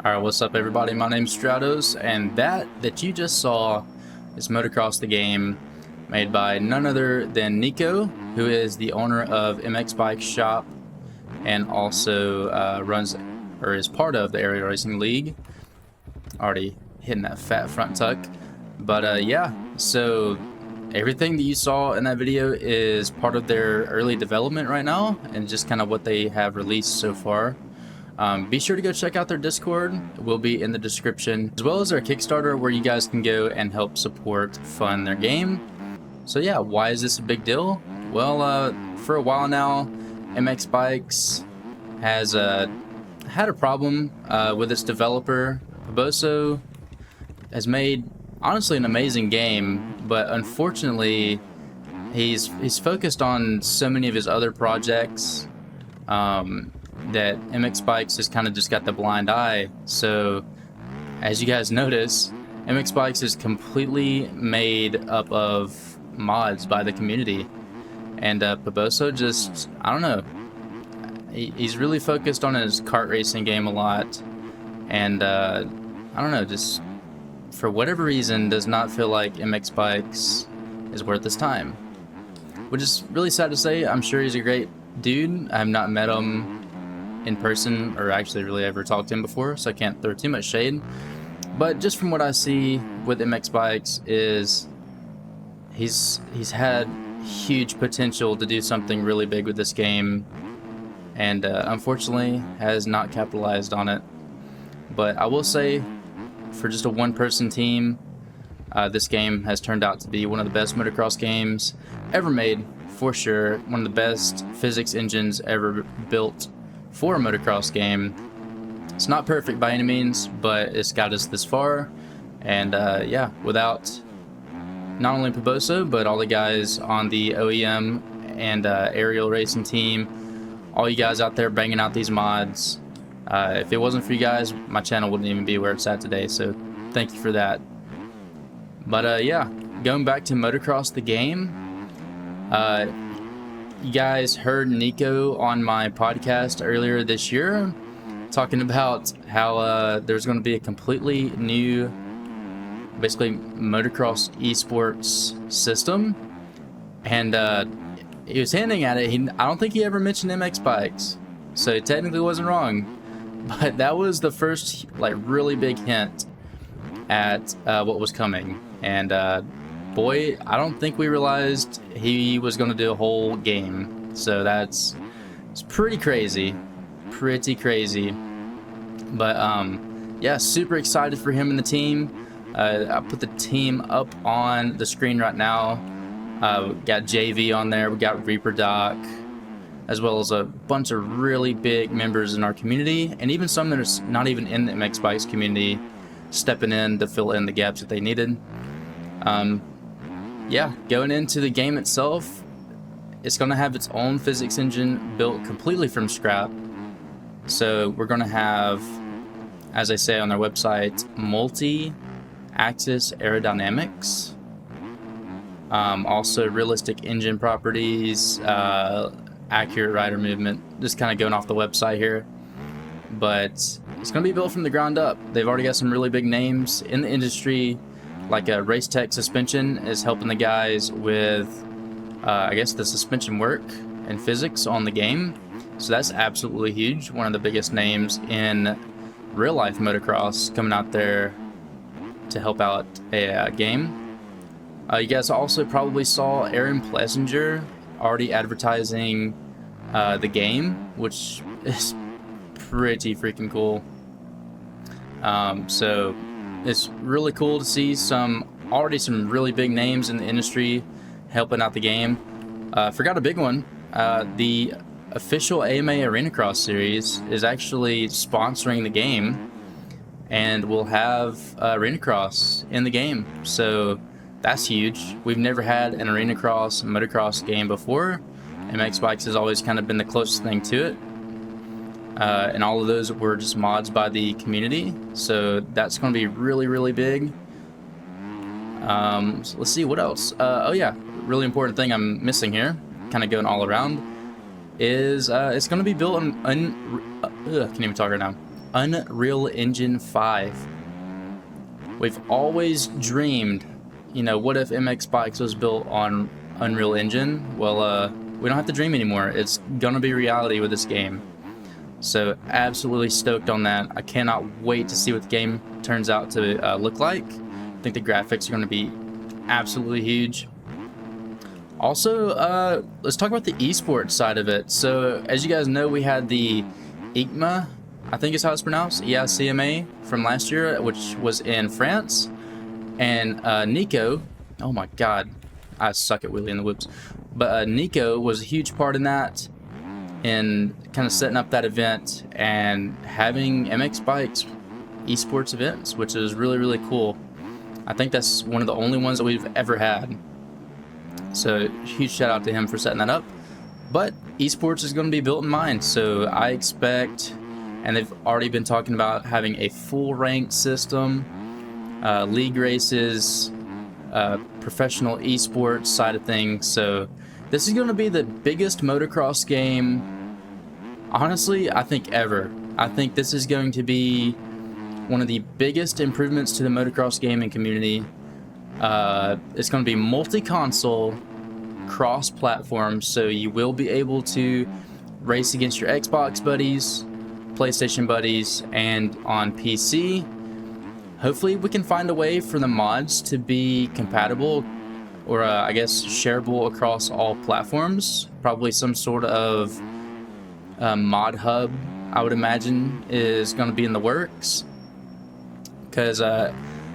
Alright, what's up everybody? My name's Stratos, and that you just saw is Motocross The Game, made by none other than Nico, who is the owner of MX Bike Shop and also runs or is part of the Aerial Racing League. Already hitting that fat front tuck. But yeah, so everything that you saw in that video is part of their early development right now and just kind of what they have released so far. Be sure to go check out their Discord. It will be in the description, as well as their Kickstarter, where you guys can go and help support fund their game. So yeah, why is this a big deal? Well, for a while now, MX Bikes has had a problem with its developer. Paboso has made, honestly, an amazing game, but unfortunately, he's focused on so many of his other projects that MX Bikes has kind of just got the blind eye. So as you guys notice, MX Bikes is completely made up of mods by the community, and Paboso just, I don't know, he's really focused on his kart racing game a lot, and I don't know, just for whatever reason does not feel like MX Bikes is worth his time, which is really sad to say. I'm sure he's a great dude. I have not met him in person or actually really ever talked to him before, so I can't throw too much shade. But just from what I see with MX Bikes is he's had huge potential to do something really big with this game, and unfortunately has not capitalized on it. But I will say, for just a one-person team, this game has turned out to be one of the best motocross games ever made, for sure. One of the best physics engines ever built for a motocross game. It's not perfect by any means, but it's got us this far. And yeah, without not only Paboso, but all the guys on the OEM and aerial racing team, all you guys out there banging out these mods, if it wasn't for you guys, my channel wouldn't even be where it's at today, so thank you for that. But yeah, going back to Motocross The Game, you guys heard Nico on my podcast earlier this year talking about how there's going to be a completely new, basically, motocross esports system, and he was hinting at it. I don't think he ever mentioned MX Bikes, so he technically wasn't wrong, but that was the first really big hint at what was coming. And boy, I don't think we realized he was going to do a whole game. So it's pretty crazy. But yeah, super excited for him and the team. I put the team up on the screen right now. We got JV on there. We got Reaper Doc, as well as a bunch of really big members in our community, and even some that are not even in the MX Bikes community, stepping in to fill in the gaps that they needed. Yeah, going into the game itself, it's going to have its own physics engine built completely from scrap. So we're going to have, as I say on their website, multi-axis aerodynamics, also realistic engine properties, accurate rider movement, just kind of going off the website here. But it's going to be built from the ground up. They've already got some really big names in the industry, like a Race Tech Suspension is helping the guys with, I guess, the suspension work and physics on the game. So that's absolutely huge. One of the biggest names in real life motocross coming out there to help out a game. You guys also probably saw Aaron Plessinger already advertising the game, which is pretty freaking cool. So it's really cool to see some really big names in the industry helping out the game. Forgot a big one. The official AMA Arena Cross series is actually sponsoring the game, and we'll have Arena Cross in the game. So that's huge. We've never had an Arena Cross motocross game before. MX Bikes has always kind of been the closest thing to it. And all of those were just mods by the community, so that's going to be really big. So let's see what else. Oh yeah, really important thing I'm missing here, kind of going all around, is it's going to be built on can't even talk right now. Unreal Engine 5. We've always dreamed, you know, what if MX Bikes was built on Unreal Engine? Well, we don't have to dream anymore. It's gonna be reality with this game. So absolutely stoked on that. I cannot wait to see what the game turns out to look like. I think the graphics are gonna be absolutely huge. Also, let's talk about the esports side of it. So as you guys know, we had the ICMA, I think is how it's pronounced, EICMA from last year, which was in France. And Nico, oh my god, I suck at wheelie in the whoops. But Nico was a huge part in that, and kind of setting up that event and having MX Bikes esports events, which is really, really cool. I think that's one of the only ones that we've ever had. So huge shout out to him for setting that up. But esports is going to be built in mind, so I expect, and they've already been talking about having a full ranked system, league races, professional esports side of things. So this is going to be the biggest motocross game, honestly, I think ever. I think this is going to be one of the biggest improvements to the motocross gaming community. It's going to be multi-console, cross-platform, so you will be able to race against your Xbox buddies, PlayStation buddies, and on PC. Hopefully we can find a way for the mods to be compatible, or I guess shareable across all platforms. Probably some sort of mod hub, I would imagine, is going to be in the works, because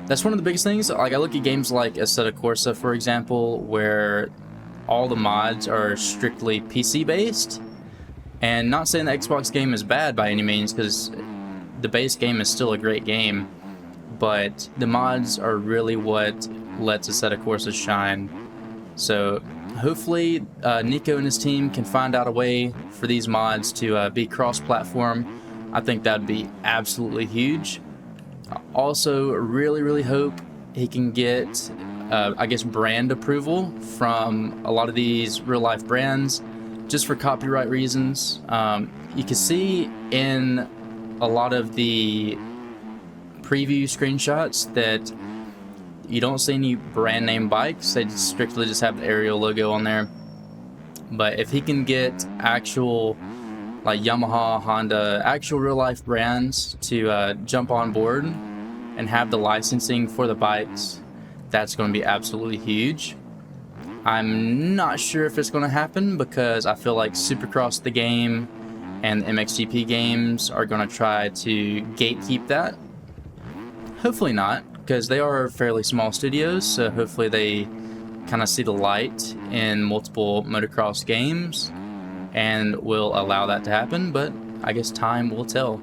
that's one of the biggest things. Like, I look at games like Assetto Corsa, for example, where all the mods are strictly PC based, and not saying the Xbox game is bad by any means, because the base game is still a great game, but the mods are really what lets Assetto Corsa shine. So hopefully Nico and his team can find out a way for these mods to be cross-platform. I think that'd be absolutely huge. I also really hope he can get I guess brand approval from a lot of these real-life brands, just for copyright reasons. You can see in a lot of the preview screenshots that you don't see any brand name bikes. They strictly just have the Ariel logo on there. But if he can get actual, like, Yamaha, Honda, actual real life brands to jump on board and have the licensing for the bikes, that's going to be absolutely huge. I'm not sure if it's going to happen, because I feel like Supercross the Game and the MXGP games are going to try to gatekeep that. Hopefully not, because they are fairly small studios, so hopefully they kind of see the light in multiple motocross games and will allow that to happen, but I guess time will tell.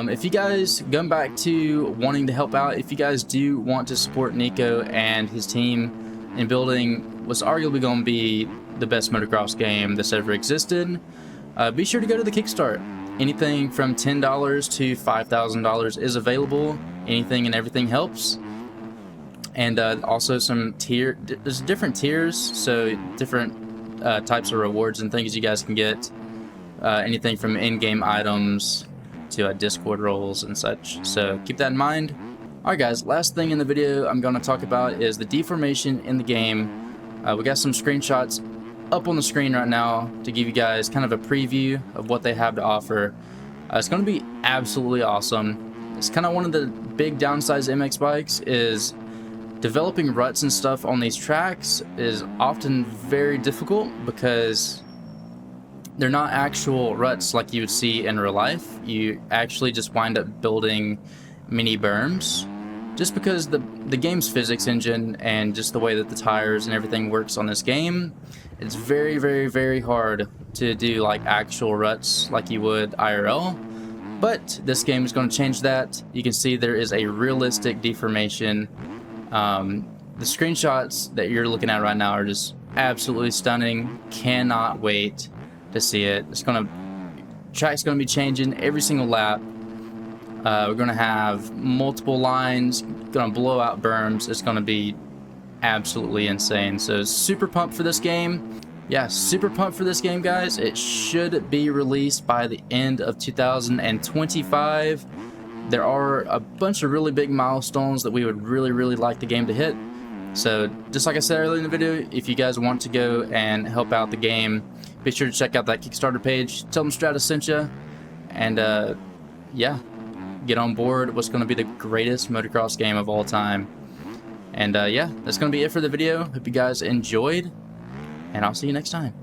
If you guys, going back to wanting to help out, if you guys do want to support Nico and his team in building what's arguably going to be the best motocross game that's ever existed, be sure to go to the Kickstart. Anything from $10 to $5,000 is available. Anything and everything helps. And also there's different tiers, so different types of rewards and things you guys can get. Anything from in-game items to Discord roles and such, so keep that in mind. Alright guys, last thing in the video I'm going to talk about is the deformation in the game. We got some screenshots up on the screen right now to give you guys kind of a preview of what they have to offer. It's going to be absolutely awesome. It's kind of one of the big downsides of MX Bikes is developing ruts and stuff on these tracks is often very difficult, because they're not actual ruts like you would see in real life. You actually just wind up building mini berms, just because the game's physics engine and just the way that the tires and everything works on this game, it's very hard to do like actual ruts like you would IRL. But this game is going to change that. You can see there is a realistic deformation. The screenshots that you're looking at right now are just absolutely stunning. Cannot wait to see it. Track's gonna be changing every single lap. We're gonna have multiple lines, gonna blow out berms. It's gonna be absolutely insane. So super pumped for this game. yeah, super pumped for this game, guys. It should be released by the end of 2025. There are a bunch of really big milestones that we would really like the game to hit. So just like I said earlier in the video, if you guys want to go and help out the game, be sure to check out that Kickstarter page. Tell them Stratos sent you, and yeah, get on board what's going to be the greatest motocross game of all time. And yeah, that's going to be it for the video. Hope you guys enjoyed, and I'll see you next time.